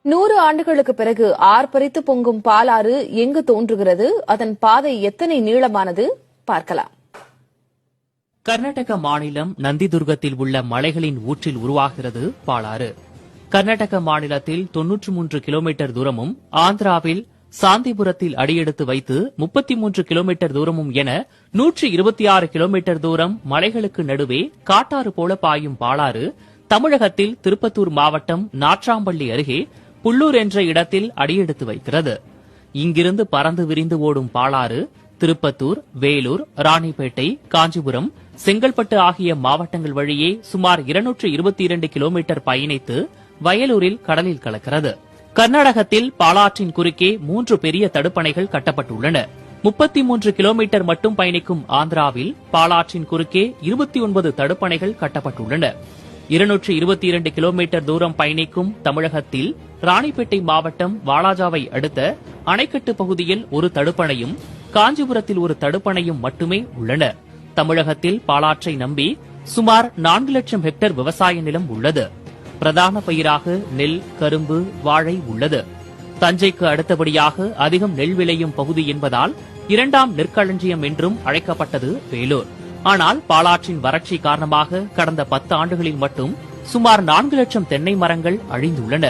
100 ஆண்டுகளுக்கு பிறகு ஆர்ப்பரித்து பொங்கும் பாலாறு எங்கு தோன்றுகிறது? அதன் பாதை எத்தனை நீளமானது? பார்க்கலாம். கர்நாடக மாநிலம் நந்திதுர்கத்தில் உள்ள மலைகளின் ஊற்றில் உருவாகிறது பாலாறு. கர்நாடக மாநிலத்தில் 93 கிலோமீட்டர் தூரமும், ஆந்திராவில் சாந்திபுரத்தில் அடியெடுத்து வைத்து 33 கிலோமீட்டர் தூரமும் என 126 கிலோமீட்டர் தூரம் மலைகளுக்கு நடுவே காட்டாறு போல பாயும் பாலாறு தமிழகத்தில் திருப்பத்தூர் மாவட்டம் நாட்றாம்பள்ளி அருகே புள்ளூர் என்ற இடத்தில் அடியெடுத்து வைக்கிறது. இங்கிருந்து பறந்து விரிந்து ஓடும் பாலாறு திருப்பத்தூர், வேலூர், ராணிப்பேட்டை, காஞ்சிபுரம், செங்கல்பட்டு ஆகிய மாவட்டங்கள் வழியே சுமார் 222 கிலோமீட்டர் பயணித்து வயலூரில் கடலில் கலக்கிறது. கர்நாடகத்தில் பாலாற்றின் குறுக்கே 3 பெரிய தடுப்பணைகள் கட்டப்பட்டுள்ளன. 33 கிலோமீட்டர் மட்டும் பயணிக்கும் ஆந்திராவில் பாலாற்றின் குறுக்கே 29 தடுப்பணைகள் கட்டப்பட்டுள்ளன. 222 கிலோமீட்டர் தூரம் பயணிக்கும் தமிழகத்தில் ராணிப்பேட்டை மாவட்டம் வாலாஜாவை அடுத்த அணைக்கட்டு பகுதியில் ஒரு தடுப்பணையும், காஞ்சிபுரத்தில் ஒரு தடுப்பணையும் மட்டுமே உள்ளன. தமிழகத்தில் பாலாற்றை நம்பி சுமார் 4 லட்சம் ஹெக்டேர் விவசாய நிலம் உள்ளது. பிரதான பயிராக நெல், கரும்பு, வாழை உள்ளது. தஞ்சைக்கு அடுத்தபடியாக அதிகம் நெல் விளையும் பகுதி என்பதால் 2ஆம் நெற்களஞ்சியம் என்றும் அழைக்கப்பட்டது வேலூர். ஆனால் பாலாற்றின் வறட்சி காரணமாக கடந்த 10 ஆண்டுகளில் மட்டும் சுமார் 4 லட்சம் தென்னை மரங்கள் அழிந்துள்ளன.